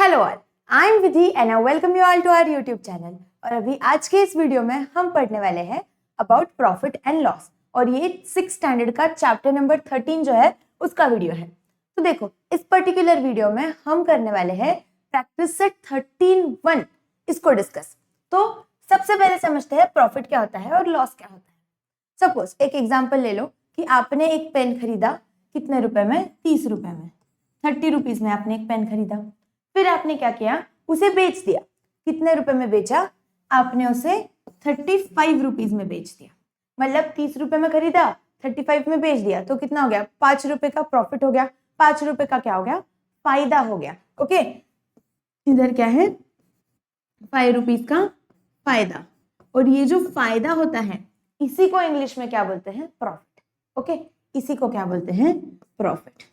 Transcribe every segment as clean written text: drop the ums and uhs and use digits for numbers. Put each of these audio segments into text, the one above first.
Hello all, I am Vidhi and I welcome you all to our YouTube channel. और अभी आज के इस वीडियो में हम पढ़ने वाले हैं अबाउट प्रॉफिट एंड लॉस, और ये 6 स्टैंडर्ड का चैप्टर नंबर 13 जो है उसका वीडियो है। तो देखो, इस पर्टिकुलर वीडियो में हम करने वाले हैं प्रैक्टिस सेट 13-1 इसको डिस्कस। तो सबसे पहले समझते हैं प्रॉफिट क्या होता है और लॉस क्या होता है। सपोज एक एग्जाम्पल ले लो कि आपने एक पेन खरीदा, कितने रुपए में? 30 रुपए में, 30 रुपीज में आपने एक पेन खरीदा। फिर आपने क्या किया, उसे बेच दिया। कितने रुपए में बेचा? आपने उसे 35 रुपीज में बेच दिया। मतलब 30 रुपए में खरीदा, 35 में बेच दिया, तो कितना हो गया? 5 रुपए का प्रॉफिट हो गया। 5 रुपए का क्या हो गया? फायदा हो गया। ओके, इधर क्या है? 5 रुपीज का फायदा। और ये जो फायदा होता है इसी को इंग्लिश में क्या बोलते हैं? प्रॉफिट। ओके, इसी को क्या बोलते हैं? प्रॉफिट।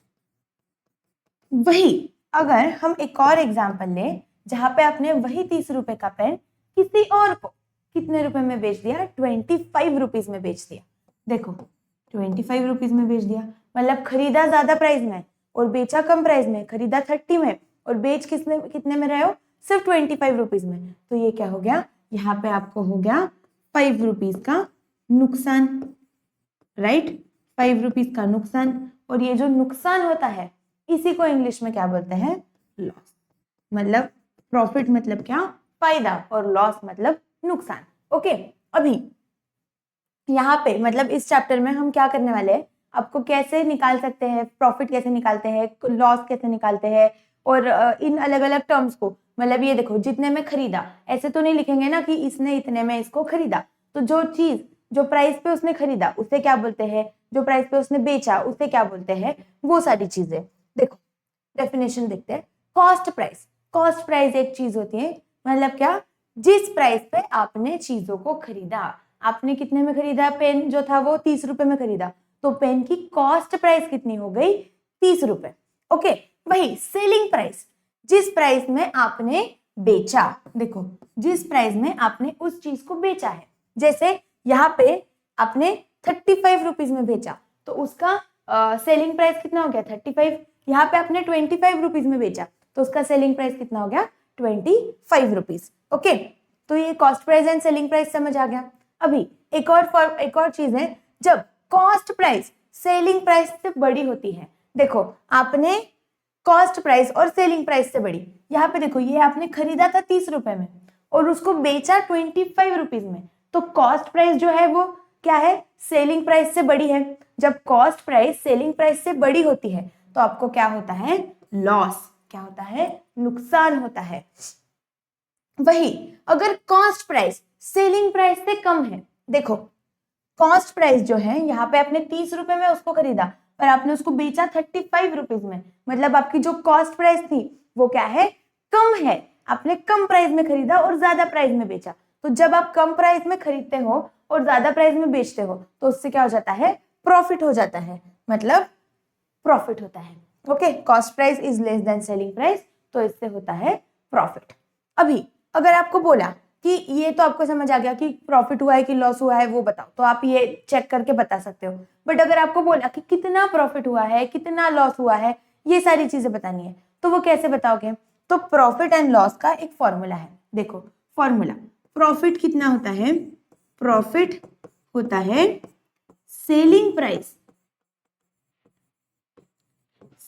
वही अगर हम एक और एग्जाम्पल लें जहां पे आपने वही 30 रुपए का पेन किसी और को कितने रुपए में बेच दिया? 25 रुपीज में बेच दिया। देखो, 25 रुपीज में बेच दिया, मतलब खरीदा ज्यादा प्राइस में और बेचा कम प्राइस में। खरीदा 30 में और बेच कितने में रहे हो? सिर्फ 25 रुपीज में। तो ये क्या हो गया? यहाँ पे आपको हो गया 5 रुपीज का नुकसान, राइट? 5 रुपीज का नुकसान। और ये जो नुकसान होता है इसी को इंग्लिश में क्या बोलते हैं? लॉस। मतलब प्रॉफिट मतलब क्या? फायदा, और लॉस मतलब नुकसान। ओके, अभी यहाँ पे मतलब इस चैप्टर में हम क्या करने वाले हैं, आपको कैसे निकाल सकते हैं प्रॉफिट, कैसे निकालते हैं लॉस, कैसे निकालते हैं, और इन अलग अलग टर्म्स को। मतलब ये देखो, जितने में खरीदा, ऐसे तो नहीं लिखेंगे ना कि इसने इतने में इसको खरीदा। तो जो चीज जो प्राइस पे उसने खरीदा उसे क्या बोलते हैं, जो प्राइस पे उसने बेचा उसे क्या बोलते हैं, वो सारी चीजें। देखो, डेफिनेशन देखते हैं। कॉस्ट प्राइस, कॉस्ट प्राइस एक चीज होती है, मतलब क्या? जिस प्राइस पे आपने चीजों को खरीदा। आपने कितने में खरीदा? पेन जो था वो 30 रुपए में खरीदा, तो पेन की कॉस्ट प्राइस कितनी हो गई? 30 रुपए। ओके, वही सेलिंग प्राइस, जिस प्राइस में आपने बेचा। देखो, जिस प्राइस में आपने उस चीज को बेचा है, जैसे यहाँ पे आपने 35 रुपीज में बेचा, तो उसका सेलिंग प्राइस कितना हो गया? 35। यहाँ पे आपने 25 रुपीज में बेचा, तो उसका सेलिंग प्राइस कितना हो गया? 25 रुपीज। ओके, तो ये cost price and selling price समझ आ गया। अभी एक और चीज है, जब कॉस्ट प्राइस सेलिंग प्राइस से बड़ी होती है। देखो, आपने कॉस्ट प्राइस और सेलिंग प्राइस से बड़ी, यहाँ पे देखो, ये आपने खरीदा था 30 रुपए में और उसको बेचा 25 रुपीज में, तो कॉस्ट प्राइस जो है वो क्या है? सेलिंग प्राइस से बड़ी है। जब कॉस्ट प्राइस सेलिंग प्राइस से बड़ी होती है तो आपको क्या होता है? लॉस। क्या होता है? नुकसान होता है। वही अगर कॉस्ट प्राइस सेलिंग प्राइस से कम है, देखो कॉस्ट प्राइस जो है, यहाँ पे आपने 30 रुपए में उसको खरीदा और आपने उसको बेचा 35 रुपीज में, मतलब आपकी जो कॉस्ट प्राइस थी वो क्या है? कम है। आपने कम प्राइस में खरीदा और ज्यादा प्राइस में बेचा। तो जब आप कम प्राइस में खरीदते हो और ज्यादा प्राइस में बेचते हो तो उससे क्या हो जाता है? प्रॉफिट हो जाता है, मतलब प्रॉफिट होता है। Okay, cost price is less then selling price, तो इससे होता है प्रॉफिट। अभी अगर आपको बोला कि ये तो आपको समझ आ गया कि प्रॉफिट हुआ है कि लॉस हुआ है, वो बताओ, तो आप ये चेक करके बता सकते हो। बट अगर आपको बोला कि कितना प्रॉफिट हुआ है, कितना लॉस हुआ है, ये सारी चीजें बतानी है, तो वो कैसे बताओगे? तो प्रॉफिट एंड लॉस का एक फॉर्मूला है। देखो फॉर्मूला, प्रॉफिट कितना होता है? प्रॉफिट होता है selling price,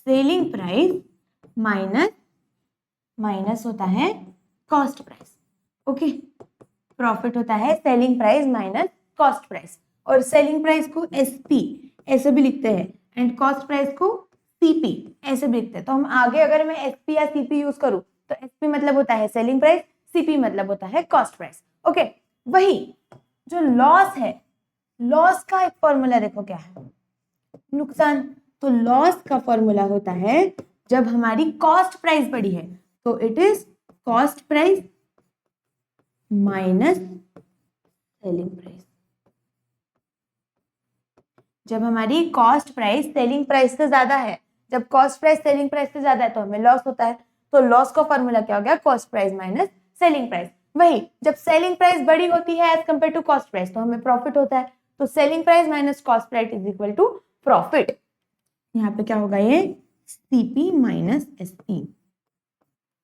selling price minus होता है कॉस्ट प्राइस। ओके, प्रॉफिट होता है selling price minus cost price. और सेलिंग प्राइस को एसपी ऐसे भी लिखते हैं एंड कॉस्ट प्राइस को सीपी ऐसे भी लिखते हैं। तो हम आगे अगर मैं एसपी या सीपी यूज करूं तो एसपी मतलब होता है सेलिंग प्राइस, सीपी मतलब होता है कॉस्ट प्राइस। ओके, वही जो लॉस है, लॉस का एक फॉर्मूला देखो क्या है? नुकसान। तो लॉस का फॉर्मूला होता है जब हमारी कॉस्ट प्राइस बड़ी है तो it is cost price minus selling price. जब हमारी कॉस्ट प्राइस सेलिंग प्राइस से ज्यादा है, जब कॉस्ट प्राइस सेलिंग प्राइस से ज्यादा है तो हमें लॉस होता है। तो लॉस का फॉर्मूला क्या हो गया? Cost price minus selling price. वही जब सेलिंग प्राइस बड़ी होती है as compare to cost price तो हमें प्रॉफिट होता है। तो selling price minus cost price is equal to profit. यहाँ पे क्या होगा? ये सीपी माइनस एसपी।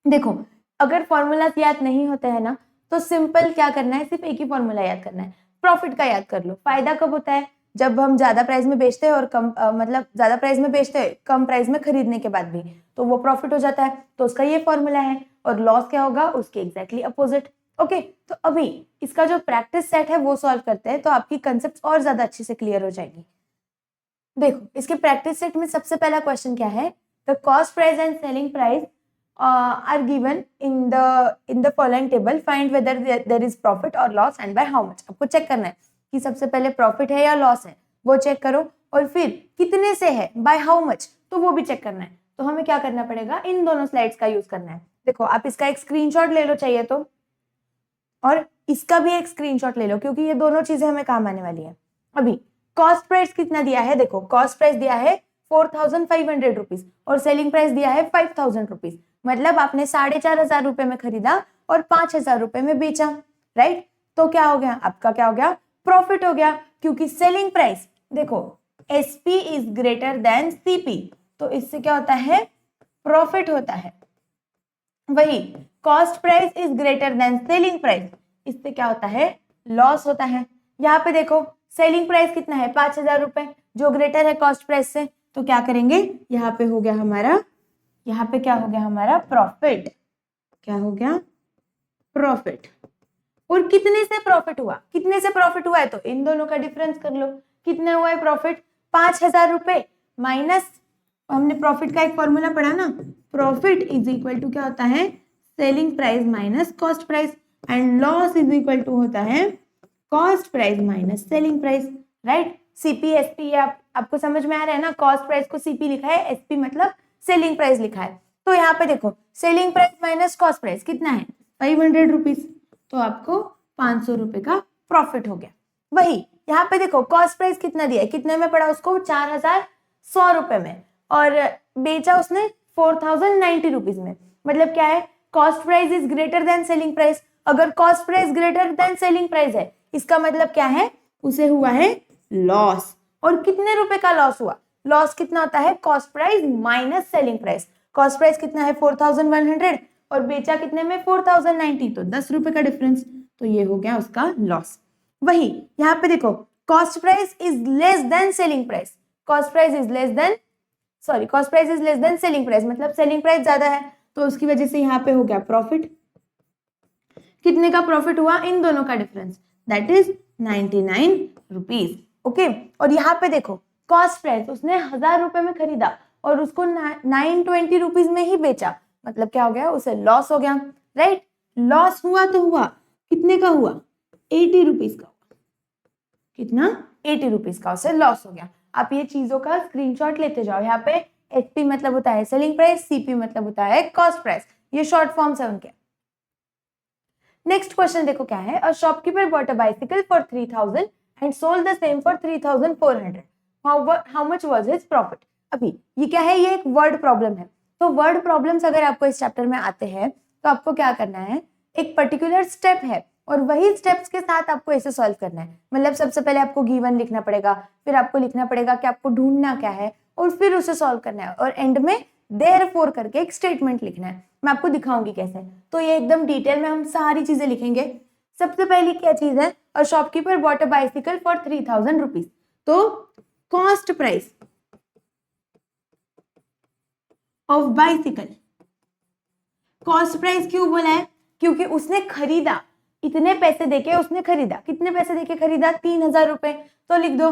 देखो अगर फॉर्मूला याद नहीं होते हैं ना तो सिंपल क्या करना है, सिर्फ एक ही फॉर्मूला याद करना है, प्रॉफिट का याद कर लो। फायदा कब होता है, जब हम ज्यादा प्राइस में बेचते हैं और कम मतलब ज्यादा प्राइस में बेचते हैं कम प्राइस में खरीदने के बाद भी, तो वो प्रॉफिट हो जाता है, तो उसका ये फॉर्मूला है। और लॉस क्या होगा, उसके एग्जैक्टली अपोजिट। ओके, तो अभी इसका जो प्रैक्टिस सेट है वो सॉल्व करते हैं, तो आपकी कंसेप्ट और ज्यादा अच्छे से क्लियर हो जाएगी। देखो इसके प्रैक्टिस सेट में सबसे पहला क्वेश्चन क्या है, the cost price and selling price are given in the following table, find whether there is profit or loss and by how much। आपको चेक करना है कि सबसे पहले प्रॉफिट है या लॉस है, वो चेक करो, और फिर कितने से है, बाय हाउ मच, तो वो भी चेक करना है। तो हमें क्या करना पड़ेगा, इन दोनों स्लाइड्स का यूज करना है। देखो आप इसका एक स्क्रीनशॉट ले लो चाहिए तो, और इसका भी एक स्क्रीनशॉट ले लो, क्योंकि ये दोनों चीजें हमें काम आने वाली है। अभी कॉस्ट प्राइस कितना दिया है, देखो कॉस्ट प्राइस दिया है 4500 रुपीज और सेलिंग प्राइस दिया है 5000 रुपीज, मतलब आपने 4500 रुपए में खरीदा और 5000 रुपए में बेचा, राइट। तो क्या हो गया, आपका क्या हो गया, प्रॉफिट हो गया, क्योंकि सेलिंग प्राइस देखो SP is greater then CP, तो इससे क्या होता है, प्रॉफिट होता है। वही cost price is greater than selling price, इससे क्या होता है, लॉस होता है। यहाँ पे देखो सेलिंग प्राइस कितना है, 5000 रुपए, जो ग्रेटर है कॉस्ट प्राइस से, तो क्या करेंगे, यहाँ पे हो गया हमारा, यहाँ पे क्या हो गया हमारा, प्रॉफिट। क्या हो गया, प्रॉफिट। और कितने से प्रॉफिट हुआ, कितने से प्रॉफिट हुआ है, तो इन दोनों का डिफरेंस कर लो, कितने हुआ है प्रॉफिट, 5000 रुपए माइनस, हमने प्रॉफिट का एक फॉर्मूला पढ़ा ना, प्रॉफिट इज इक्वल टू क्या होता है, selling price minus cost price, and loss is equal to होता है cost price minus selling price, right. CP SP आपको समझ में आ रहा है ना, कॉस्ट प्राइस को सीपी लिखा है, एसपी मतलब सेलिंग प्राइस लिखा है। तो यहाँ पे देखो selling price minus cost price कितना है, 500 रुपीज, तो आपको 500 रुपए का प्रॉफिट हो गया। वही यहाँ पे देखो कॉस्ट प्राइस कितना दिया है, कितने में पड़ा उसको, 4100 रुपए में, और बेचा उसने 4090 रुपीज में, मतलब क्या है, cost price is greater than selling price. अगर cost price greater than selling price है, इसका मतलब क्या है, उसे हुआ है लॉस। और कितने रुपए का लॉस हुआ, लॉस कितना होता है, cost price minus selling price. Cost price कितना है 4100 और बेचा कितने में 4090, तो 10 रुपए का डिफरेंस, तो ये हो गया उसका लॉस। वही यहाँ पे देखो cost price is less then selling price, cost price is less than cost price is less then selling price, मतलब सेलिंग प्राइस ज्यादा है, तो उसकी वजह से यहाँ पे हो गया प्रॉफिट। कितने का प्रॉफिट हुआ, इन दोनों का difference, that is 99 rupees. Okay, और यहाँ पे देखो कॉस्ट प्राइस उसने 1000 रुपए में खरीदा और उसको 920 रुपीज में ही बेचा, मतलब क्या हो गया, उसे लॉस हो गया, राइट। लॉस हुआ तो हुआ, कितने का हुआ, 80 रुपीज का, कितना, 80 रुपीज का उसे लॉस हो गया। आप ये चीजों का स्क्रीनशॉट लेते जाओ। यहाँ पे एसपी मतलब होता है सेलिंग प्राइस, सीपी मतलब होता है कॉस्ट प्राइस, ये शॉर्ट फॉर्म्स है उनके। नेक्स्ट क्वेश्चन देखो क्या है, a shopkeeper bought a bicycle for 3000 and sold the same for 3400, how much was his profit. अभी ये क्या है, ये एक वर्ड प्रॉब्लम है। तो वर्ड प्रॉब्लम्स अगर आपको इस चैप्टर में आते हैं तो आपको क्या करना है, एक पर्टिकुलर स्टेप है और वही स्टेप्स के साथ आपको इसे सॉल्व करना है। मतलब सबसे पहले आपको गिवन लिखना पड़ेगा, फिर आपको लिखना पड़ेगा कि आपको ढूंढना क्या है, और फिर उसे सॉल्व करना है, और एंड में देयरफॉर करके एक स्टेटमेंट लिखना है। मैं आपको दिखाऊंगी कैसे, तो ये एकदम डिटेल में हम सारी चीजें लिखेंगे। सबसे पहली क्या चीज है, a shopkeeper bought a bicycle for 3000 rupees, तो cost price of bicycle, cost price क्यों बोला है, क्योंकि उसने खरीदा, इतने पैसे देके उसने खरीदा, कितने पैसे देके खरीदा, 3000 रुपए, तो लिख दो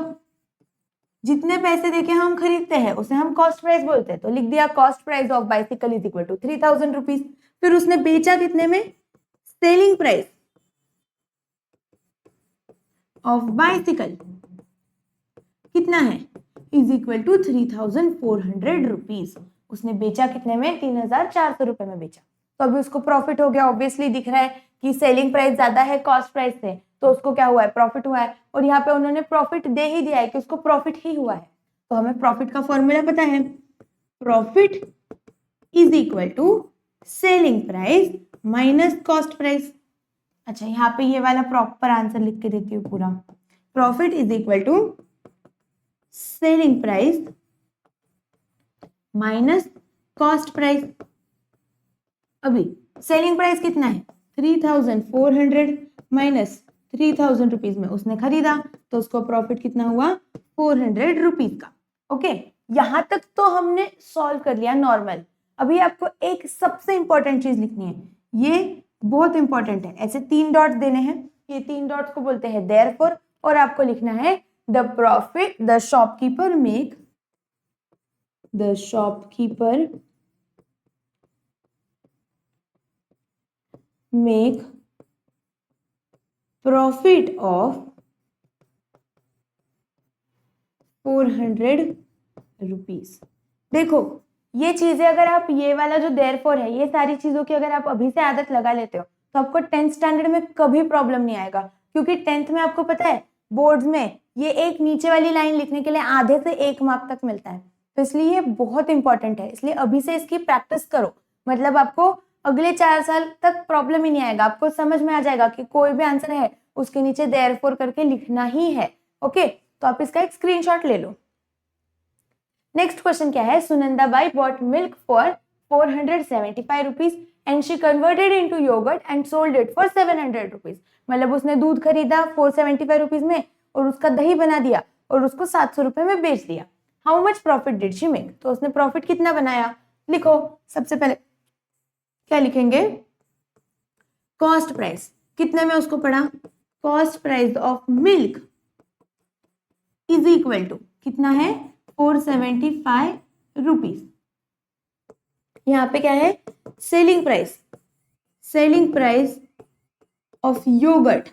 जितने पैसे देके हम खरीदते हैं उसे हम कॉस्ट प्राइस बोलते हैं, तो लिख दिया cost price of bicycle is equal to 3000 rupees. फिर उसने बेचा कितने में, सेलिंग प्राइस ऑफ बाइसिकल कितना है, इज इक्वल टू 3400 रुपीज। उसने बेचा कितने में, 3400 रुपए में बेचा, तो अभी उसको प्रॉफिट हो गया। ऑब्वियसली दिख रहा है कि सेलिंग प्राइस ज्यादा है कॉस्ट प्राइस से, तो उसको क्या हुआ है, प्रॉफिट हुआ है। और यहाँ पे उन्होंने प्रॉफिट दे ही दिया है कि उसको प्रॉफिट ही हुआ है, तो हमें प्रॉफिट का फॉर्मूला पता है, profit is equal to selling price minus cost price. अच्छा यहाँ पे ये वाला प्रॉपर आंसर लिख के देती हूँ पूरा, profit is equal to selling price minus cost price. अभी सेलिंग प्राइस कितना है 3400 माइनस 3000 रुपीज में उसने खरीदा, तो उसको प्रॉफिट कितना हुआ 400 रुपीज का। ओके, यहां तक तो हमने सॉल्व कर लिया नॉर्मल। अभी आपको एक सबसे इंपॉर्टेंट चीज लिखनी है, ये बहुत इंपॉर्टेंट है। ऐसे 3 डॉट देने हैं, ये 3 डॉट्स को बोलते हैं देयरफॉर, और आपको लिखना है the profit the shopkeeper make profit of 400 rupees. देखो ये चीजें अगर आप, ये वाला जो देयरफॉर है, ये सारी चीजों की अगर आप अभी से आदत लगा लेते हो तो आपको 10th स्टैंडर्ड में कभी प्रॉब्लम नहीं आएगा, क्योंकि 10th में आपको पता है बोर्ड्स में ये एक नीचे वाली लाइन लिखने के लिए आधे से 1 मार्क तक मिलता है, तो इसलिए ये बहुत इंपॉर्टेंट है। इसलिए अभी से इसकी प्रैक्टिस करो, मतलब आपको अगले 4 साल तक प्रॉब्लम ही नहीं आएगा, आपको समझ में आ जाएगा कि कोई भी आंसर है उसके नीचे देयरफॉर करके लिखना ही है। ओके, तो आप इसका एक स्क्रीनशॉट ले लो। नेक्स्ट क्वेश्चन क्या है, Sunanda Bai bought milk for 475 rupees and she converted into yoghurt and sold it for 700 rupees. मतलब उसने दूध खरीदा 475 रुपीज में और उसका दही बना दिया और उसको 700 रुपए में बेच दिया। How much profit did she make? तो उसने प्रॉफिट कितना बनाया, लिखो। सबसे पहले क्या लिखेंगे, कॉस्ट प्राइस, कितने में उसको पड़ा, cost price of milk is equal to कितना है 475 रुपीज। यहां पे क्या है, सेलिंग प्राइस ऑफ योगर्ट,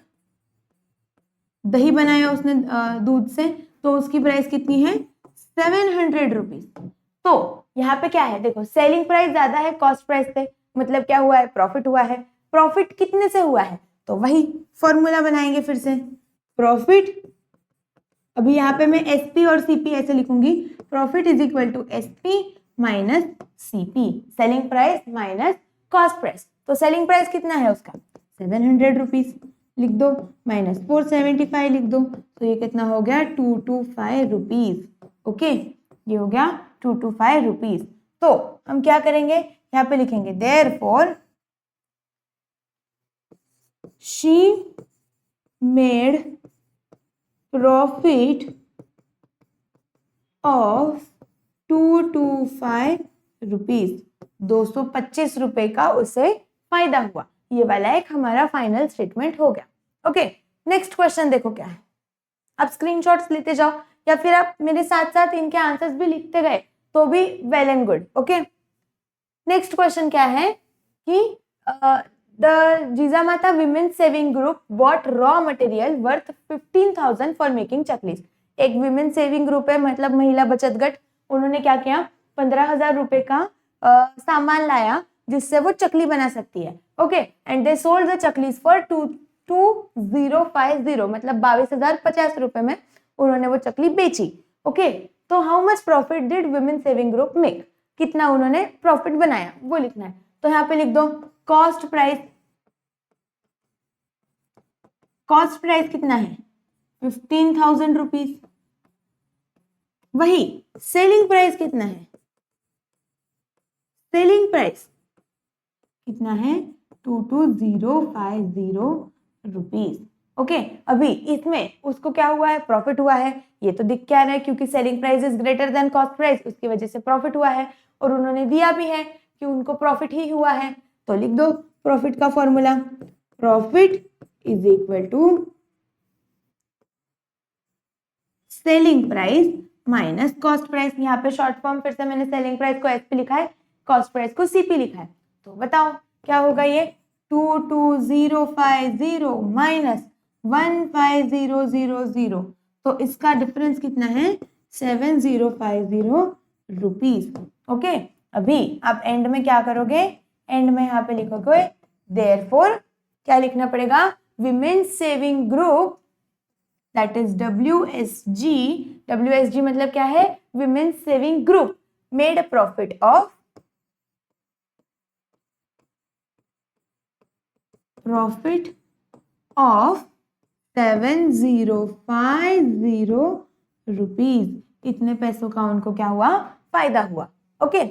दही बनाया उसने दूध से, तो उसकी प्राइस कितनी है 700 रुपीज। तो यहाँ पे क्या है, देखो सेलिंग प्राइस ज्यादा है कॉस्ट प्राइस से, मतलब क्या हुआ है, प्रॉफिट हुआ है। प्रॉफिट कितने से हुआ है, तो वही फॉर्मूला बनाएंगे फिर से, प्रॉफिट, अभी यहाँ पे मैं एसपी और सीपी ऐसे लिखूंगी, profit is equal to SP minus CP, selling price minus cost price. तो सेलिंग प्राइस कितना है उसका 700 रुपीज लिख दो, माइनस 475 लिख दो, तो ये कितना हो गया 225 रुपीज। ओके, ये हो गया 225 रुपीज। तो हम क्या करेंगे, यहाँ पे लिखेंगे therefore she made profit of 225 rupees, 225 रुपए का उसे फायदा हुआ। ये वाला एक हमारा फाइनल स्टेटमेंट हो गया। ओके, नेक्स्ट क्वेश्चन देखो क्या है, आप स्क्रीनशॉट्स लेते जाओ या फिर आप मेरे साथ साथ इनके आंसर्स भी लिखते गए तो भी well and good. Okay, next question क्या है कि the Jijamata women's saving group bought raw material worth 15,000 for making chaklis. एक विमेन सेविंग ग्रुप है, मतलब महिला बचत गट, उन्होंने क्या किया 15,000 रुपए का सामान लाया जिससे वो चकली बना सकती है। Okay, and they sold the chaklis for 2050, मतलब 22,050 रुपए में उन्होंने वो चकली बेची। ओके, तो how much profit did women saving group make, कितना उन्होंने प्रॉफिट बनाया वो लिखना है। तो यहाँ पे लिख दो कॉस्ट प्राइस कितना है 15,000 रुपीज, वही सेलिंग प्राइस कितना है, सेलिंग प्राइस कितना है 22,050 रुपीज। ओके, अभी इसमें उसको क्या हुआ है, प्रॉफिट हुआ है, ये तो दिख क्या रहा है क्योंकि selling price is greater then cost price, उसकी वजह से प्रॉफिट हुआ है, और उन्होंने दिया भी है कि उनको प्रॉफिट ही हुआ है। तो लिख दो प्रॉफिट का formula, profit is equal to selling price minus cost price. यहाँ पे शॉर्ट फॉर्म फिर से मैंने सेलिंग प्राइस को एसपी लिखा है, कॉस्ट प्राइस को सीपी लिखा है। तो बताओ क्या होगा, ये 22,050 माइनस 15,000, तो इसका डिफरेंस कितना है 7,050 रुपीज। ओके, अभी आप एंड में क्या करोगे, एंड में यहाँ पे लिखोगे देयरफॉर क्या लिखना पड़ेगा, women's saving group that is WSG मतलब क्या है, women's saving group made a profit of 7,050 rupees, इतने पैसों का उनको क्या हुआ, फायदा हुआ। ओके,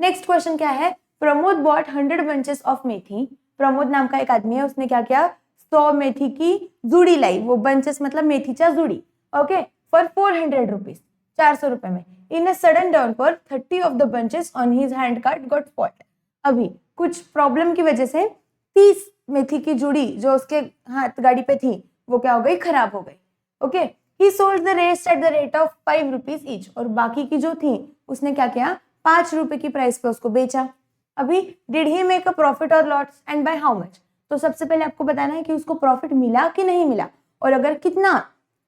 नेक्स्ट क्वेश्चन क्या है, प्रमोद बॉट 100 bunches ऑफ मेथी। प्रमोद नाम का एक आदमी है, उसने क्या किया, 100 मेथी की जुड़ी लाई, वो बंचेस मतलब मेथीच्या जुड़ी, ओके, फॉर 400 रुपीज, 400 रुपए में। In a sudden downpour 30 of the bunches on his hand cart got spoilt. अभी कुछ प्रॉब्लम की वजह से 30 मेथी की जुड़ी जो उसके हाथ गाड़ी पे थी वो क्या हो गई, खराब हो गई, okay. He sold the rest at the rate of 5 rupees each, और बाकी की जो थी उसने क्या किया, 5 रुपए की प्राइस पे उसको बेचा। अभी did he make a profit और loss and by how much, तो सबसे पहले आपको बताना है कि उसको प्रॉफिट मिला कि नहीं मिला, और अगर कितना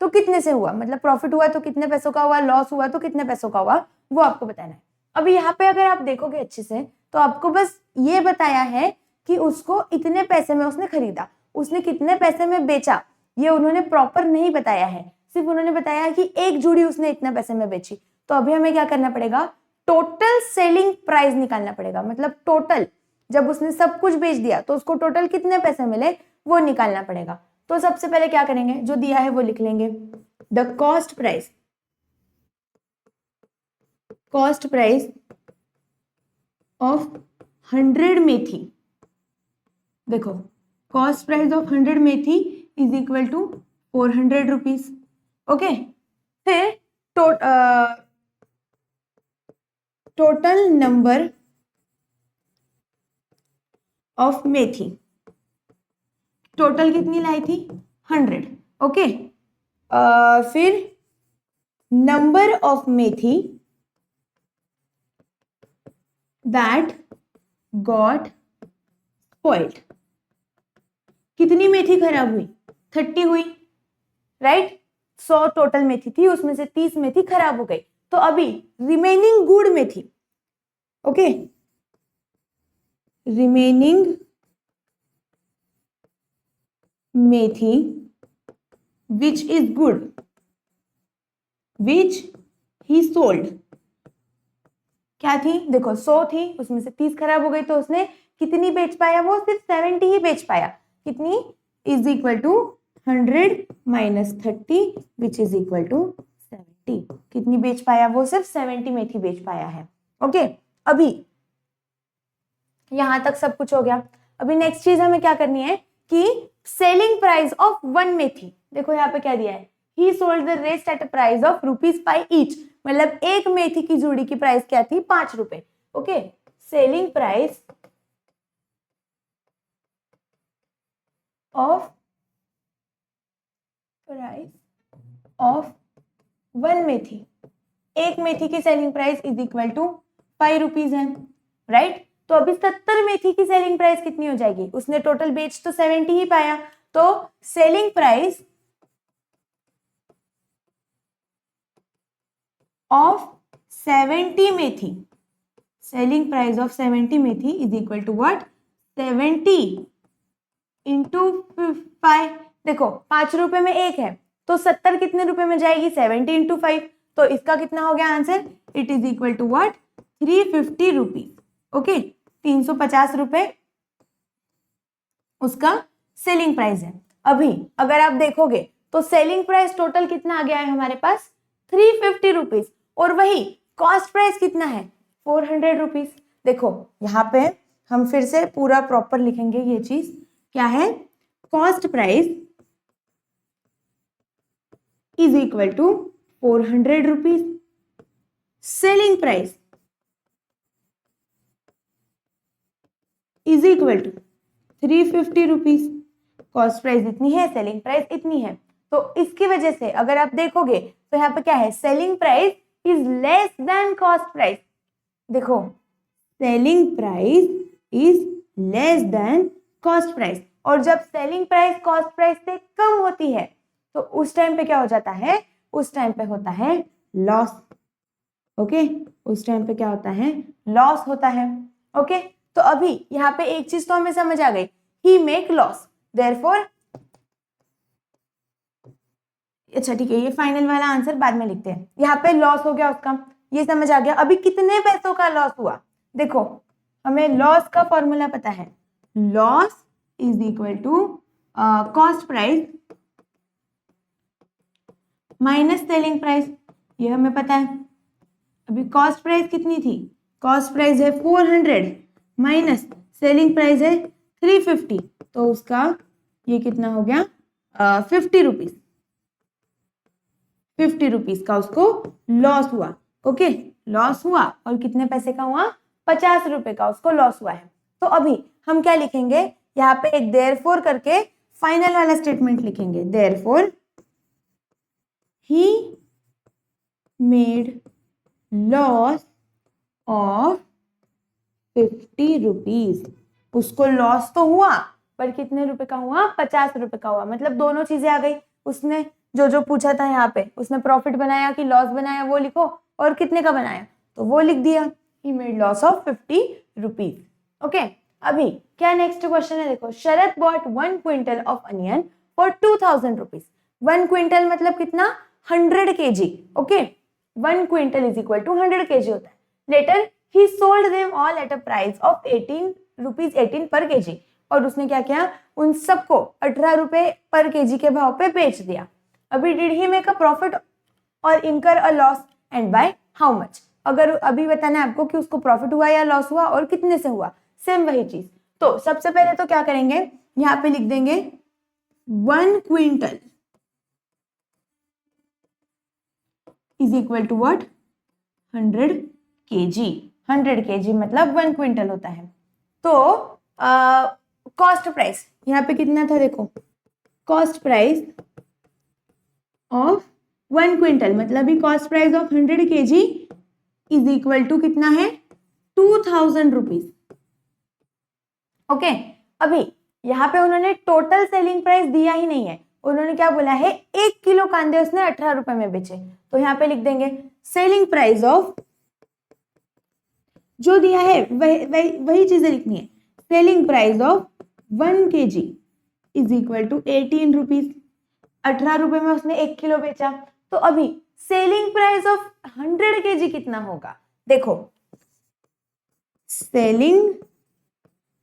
तो कितने से हुआ, मतलब प्रॉफिट हुआ तो कितने पैसों का हुआ, लॉस हुआ तो कितने पैसों का हुआ, वो आपको बताना है। अभी यहाँ पे अगर आप देखोगे अच्छे से तो आपको बस ये बताया है कि उसको इतने पैसे में उसने खरीदा, उसने कितने पैसे में बेचा ये उन्होंने प्रॉपर नहीं बताया है, सिर्फ उन्होंने बताया है कि एक जुड़ी उसने इतने पैसे में बेची। तो अभी हमें क्या करना पड़ेगा, टोटल सेलिंग प्राइस निकालना पड़ेगा, मतलब टोटल जब उसने सब कुछ बेच दिया तो उसको टोटल कितने पैसे मिले वो निकालना पड़ेगा। तो सबसे पहले क्या करेंगे, जो दिया है वो लिख लेंगे, the cost price of 100 methi. देखो cost price of 100 methi is equal to 400 rupees, okay. फिर total number of methi, total कितनी लाई थी, 100, ओके। फिर number of methi that got spoiled, कितनी मेथी खराब हुई, 30 हुई, राइट। 100 टोटल मेथी थी, उसमें से 30 मेथी खराब हो गई, तो अभी remaining good methi, okay, remaining methi which is good which he sold, क्या थी, देखो 100 थी, उसमें से 30 खराब हो गई, तो उसने कितनी बेच पाया, वो सिर्फ 70 ही बेच पाया, कितनी, इज इक्वल टू 100 माइनस 30 विच इज इक्वल टू 70, कितनी बेच पाया, वो सिर्फ 70 मेथी बेच पाया है, ओके। अभी यहां तक सब कुछ हो गया। अभी नेक्स्ट चीज हमें क्या करनी है कि सेलिंग प्राइस ऑफ 1 मेथी, देखो यहाँ पे क्या दिया है, ही sold the rest at a price of ₹5 each, मतलब एक मेथी की जोड़ी की प्राइस क्या थी, 5 रुपए, okay. Selling price of 1 methi, एक मेथी की selling price is equal to 5 rupees है, राइट। तो अभी 70 मेथी की सेलिंग प्राइस कितनी हो जाएगी, उसने टोटल बेच तो 70 ही पाया, तो selling price of 70 methi, selling price of 70 methi is equal to what, 70 into 5, देखो 5 रुपए में एक है तो 70 कितने रुपए में जाएगी, 70 इंटू 5, तो इसका कितना हो गया answer, it is equal to what, 350 rupees, okay. 350 रुपए उसका सेलिंग प्राइस है। अभी अगर आप देखोगे तो सेलिंग प्राइस टोटल कितना आ गया है हमारे पास, 350 रुपीज, और वही कॉस्ट प्राइस कितना है, 400 रुपीज। देखो यहाँ पे हम फिर से पूरा प्रॉपर लिखेंगे, ये चीज क्या है, cost price is equal to 400 rupees, selling price is equal to 350 rupees, cost price इतनी है, सेलिंग प्राइस इतनी है, तो इसकी वजह से अगर आप देखोगे तो यहाँ पे क्या है, selling price is less than cost price, देखो selling price is less than cost price, और जब सेलिंग प्राइस कॉस्ट प्राइस से कम होती है तो उस टाइम पे क्या हो जाता है, उस टाइम पे होता है लॉस, ओके, उस टाइम पे क्या होता है, लॉस होता है, ओके। तो अभी यहाँ पे एक चीज तो हमें समझ आ गई, ही मेक लॉस, देयरफॉर, अच्छा ठीक है, ये फाइनल वाला आंसर बाद में लिखते हैं, यहाँ पे लॉस हो गया उसका, ये समझ आ गया। अभी कितने पैसों का लॉस हुआ, देखो हमें लॉस का फॉर्मूला पता है, loss is equal to cost price minus selling price, ये हमें पता है। अभी कॉस्ट प्राइस कितनी थी, कॉस्ट प्राइस है 400 माइनस सेलिंग प्राइस है 350, तो उसका ये कितना हो गया 50 रुपीज, 50 रुपीज का उसको लॉस हुआ। ओके, लॉस हुआ और कितने पैसे का हुआ 50 रुपए का उसको लॉस हुआ है। तो अभी हम क्या लिखेंगे यहाँ पे एक देयरफॉर करके फाइनल वाला स्टेटमेंट लिखेंगे, therefore he made loss of 50 rupees. उसको लॉस तो हुआ पर कितने रुपए का हुआ 50 रुपए का हुआ, मतलब दोनों चीजें आ गई। उसने जो जो पूछा था यहाँ पे, उसने प्रॉफिट बनाया कि लॉस बनाया वो लिखो, और कितने का बनाया तो वो लिख दिया, he made loss of 50 rupees. Okay, अभी क्या नेक्स्ट क्वेश्चन है, देखो Sharad bought 1 quintal of onion for 2000 rupees. 1 quintal मतलब कितना 100 kg। Okay, 1 quintal is equal to 100 kg होता है। Later he sold them all at a price of 18 rupees 18 per KG, और उसने क्या किया उन सबको 18 रुपए पर केजी के भाव पे बेच दिया। अभी did he make a profit और इनकर a loss and by how much. अगर अभी बताना है आपको कि उसको प्रॉफिट हुआ या लॉस हुआ और कितने से हुआ, सेम वही चीज। तो सबसे पहले तो क्या करेंगे, यहाँ पे लिख देंगे 1 quintal is equal to what 100 kg। 100 kg मतलब 1 क्विंटल होता है। तो कॉस्ट प्राइस यहाँ पे कितना था, देखो कॉस्ट प्राइस ऑफ 1 क्विंटल मतलब he cost price of 100 kg is equal to कितना है 2000 रुपीज। ओके, अभी यहाँ पे उन्होंने टोटल सेलिंग प्राइस दिया ही नहीं है, उन्होंने क्या बोला है 1 किलो कांदे उसने 18 रुपए में बेचे। तो यहाँ पे लिख देंगे सेलिंग प्राइस ऑफ, जो दिया है वही चीजें लिखनी है, selling price of 1 kg is equal to 18 rupees. 18 रुपए में उसने 1 किलो बेचा, तो अभी सेलिंग प्राइस ऑफ 100 kg कितना होगा, देखो सेलिंग,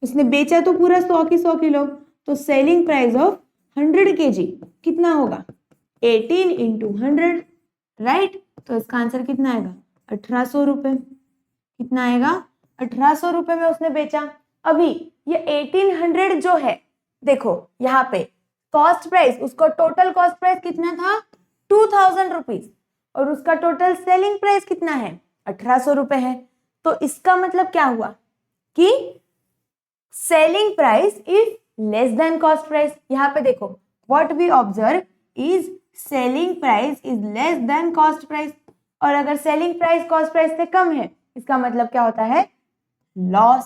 उसने बेचा तो पूरा 100 की 100 किलो, तो सेलिंग प्राइस ऑफ 100 kg कितना होगा 18 इंटू 100, राइट। तो इसका आंसर कितना आएगा 1800 रुपए। कितना आएगा 1800 रुपए में उसने बेचा। अभी ये 1800 जो है, देखो यहाँ पे कॉस्ट प्राइस, उसका टोटल कॉस्ट प्राइस कितना था 2000 रुपीज, और उसका टोटल सेलिंग प्राइस कितना है 1800 रुपए है। तो इसका मतलब क्या हुआ कि selling price is less than cost price. यहाँ पे देखो what we observe is selling price is less than cost price, और अगर सेलिंग प्राइस कॉस्ट प्राइस से कम है इसका मतलब क्या होता है लॉस,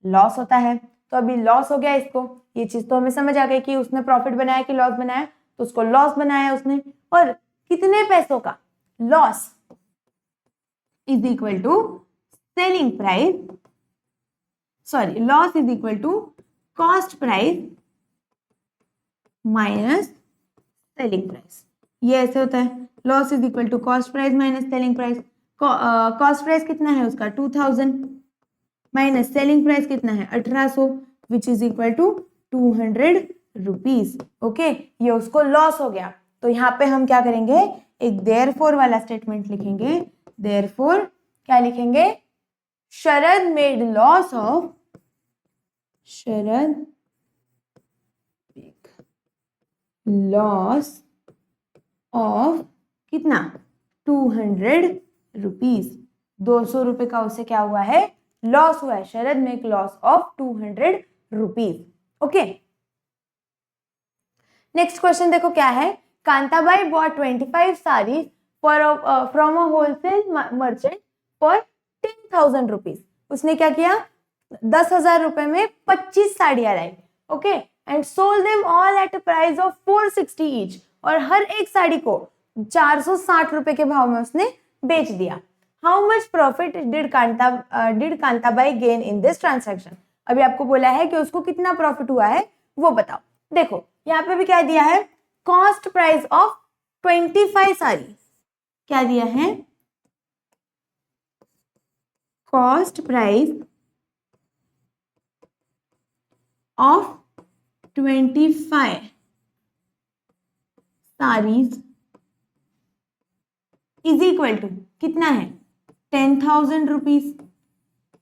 लॉस होता है। तो अभी लॉस हो गया इसको, ये चीज तो हमें समझ आ गई कि उसने प्रॉफिट बनाया कि लॉस बनाया, तो उसको लॉस बनाया उसने, और कितने पैसों का loss is equal to selling price, sorry loss is equal to cost price minus selling price. ये ऐसे होता है, loss is equal to cost price minus selling price. Cost price कितना है उसका 2000 माइनस सेलिंग प्राइस कितना है 1800 which is equal to 200 rupees. Okay, ये उसको लॉस हो गया। तो यहाँ पे हम क्या करेंगे एक देयरफॉर वाला स्टेटमेंट लिखेंगे। देयरफॉर क्या लिखेंगे, Sharad made loss of, Sharad loss of कितना 200 रुपीज। 200 रुपए का उसे क्या हुआ है लॉस हुआ है। Sharad make loss of 200 rupees. Okay, next question देखो क्या है, Kantabai bought 25 saris from a wholesale merchant for 10,000 rupees. उसने क्या किया 10,000 रुपए में 25 साड़ियां लाई। Okay, and sold them all at a price of 460 each, और हर एक साड़ी को 460 रुपए के भाव में उसने बेच दिया। How much profit did Kantabai gain in this transaction. अभी आपको बोला है कि उसको कितना प्रॉफिट हुआ है वो बताओ। देखो यहाँ पे भी क्या दिया है, कॉस्ट प्राइस ऑफ 25 साड़ी, क्या दिया है cost price of 25 saris is equal to कितना है 10,000 रुपीज।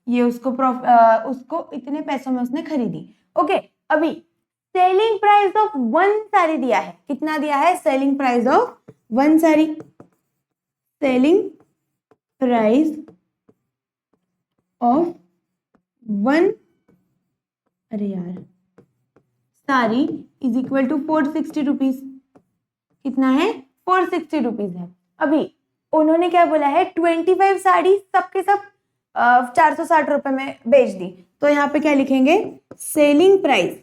ये उसको उसको इतने पैसों में उसने खरीदी। ओके, अभी selling price of one sari दिया है, कितना दिया है? Selling price of one sari, selling price of one, अरे यार, sari is equal to 460 rupees. कितना है? 460 रुपीज है। अभी उन्होंने क्या बोला है? 25 साड़ी सबके सब 460 रुपए में बेच दी। तो यहाँ पे क्या लिखेंगे? सेलिंग प्राइस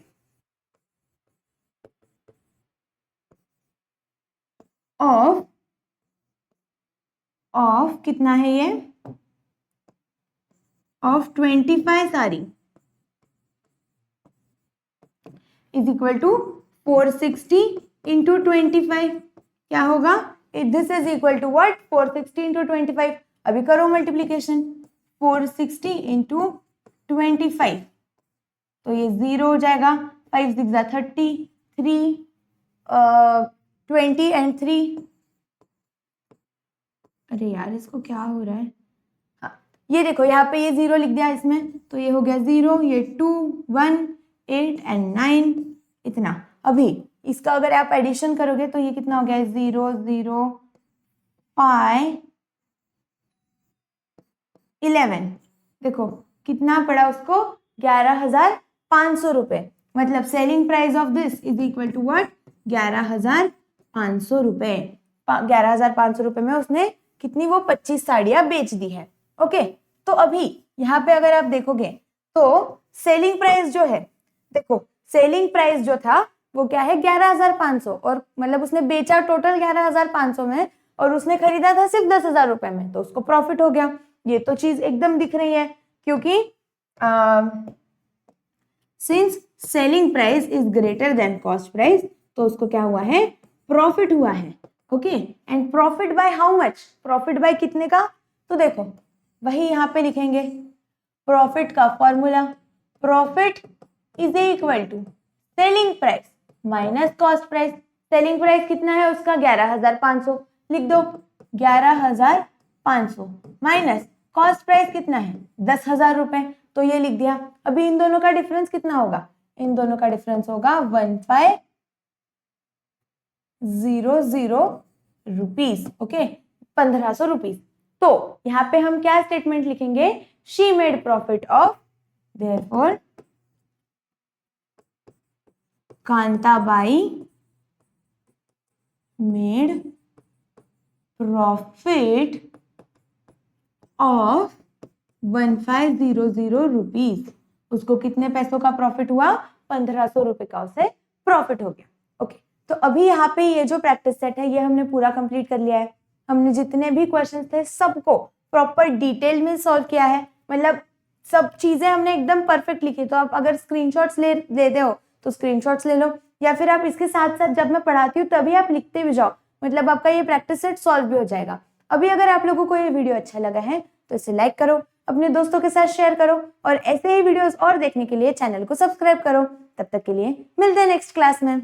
ऑफ कितना है ये? Of 25 sari is equal to 460 into 25। क्या होगा? This is equal to what? 460 into 25। अभी करो मल्टीप्लीकेशन, 460 इंटू 25, तो ये 0 हो जाएगा। 5 6 30, 3 20 एंड 3, अरे यार इसको क्या हो रहा है? हाँ, ये देखो यहाँ पे ये 0 लिख दिया इसमें, तो ये हो गया 0, ये 2 1 8 एंड 9 इतना। अभी इसका अगर आप एडिशन करोगे तो ये कितना हो गया? 0 0 5 11। देखो कितना पड़ा उसको? 11,500 रुपए। मतलब selling price of this is equal to what? 11,500 रुपए। 11,500 रुपए में उसने कितनी? वो 25 साड़ियां बेच दी है। ओके, तो अभी यहाँ पे अगर आप देखोगे तो सेलिंग प्राइस जो है, देखो सेलिंग प्राइस जो था वो क्या है? 11,500, और मतलब उसने बेचा टोटल 11,500 में और उसने खरीदा था सिर्फ 10,000 रुपए में, तो उसको प्रॉफिट हो गया। ये तो चीज एकदम दिख रही है, क्योंकि since selling price is greater then cost price, तो उसको क्या हुआ है? प्रॉफिट हुआ है। Okay, and profit by how much? Profit by कितने का? तो देखो वही यहाँ पे लिखेंगे प्रॉफिट का formula, profit is equal to selling price minus cost price. Selling price कितना है उसका? 11,500, लिख दो 11,500 माइनस कॉस्ट प्राइस कितना है? 10,000 रुपए, तो ये लिख दिया। अभी इन दोनों का डिफरेंस कितना होगा? इन दोनों का डिफरेंस होगा 1500 रुपीज। Okay, 1500 rupees. तो यहाँ पे हम क्या स्टेटमेंट लिखेंगे? She made profit of, therefore Kantabai made profit of 1500 rupees. उसको कितने पैसों का प्रॉफिट हुआ? 1500 रुपए का उसे प्रॉफिट हो गया। ओके, तो अभी यहाँ पे ये जो प्रैक्टिस सेट है ये हमने पूरा कंप्लीट कर लिया है। हमने जितने भी क्वेश्चंस थे सबको प्रॉपर डिटेल में सॉल्व किया है, मतलब सब चीजें हमने एकदम परफेक्ट लिखी। तो आप अगर स्क्रीनशॉट्स लेते हो तो स्क्रीनशॉट्स ले लो, या फिर आप इसके साथ साथ जब मैं पढ़ाती हूँ तभी आप लिखते भी जाओ, मतलब आपका ये प्रैक्टिस सेट सॉल्व भी हो जाएगा। अभी अगर आप लोगों को ये वीडियो अच्छा लगा है तो इसे लाइक करो, अपने दोस्तों के साथ शेयर करो, और ऐसे ही वीडियोस और देखने के लिए चैनल को सब्सक्राइब करो। तब तक के लिए मिलते हैं नेक्स्ट क्लास में।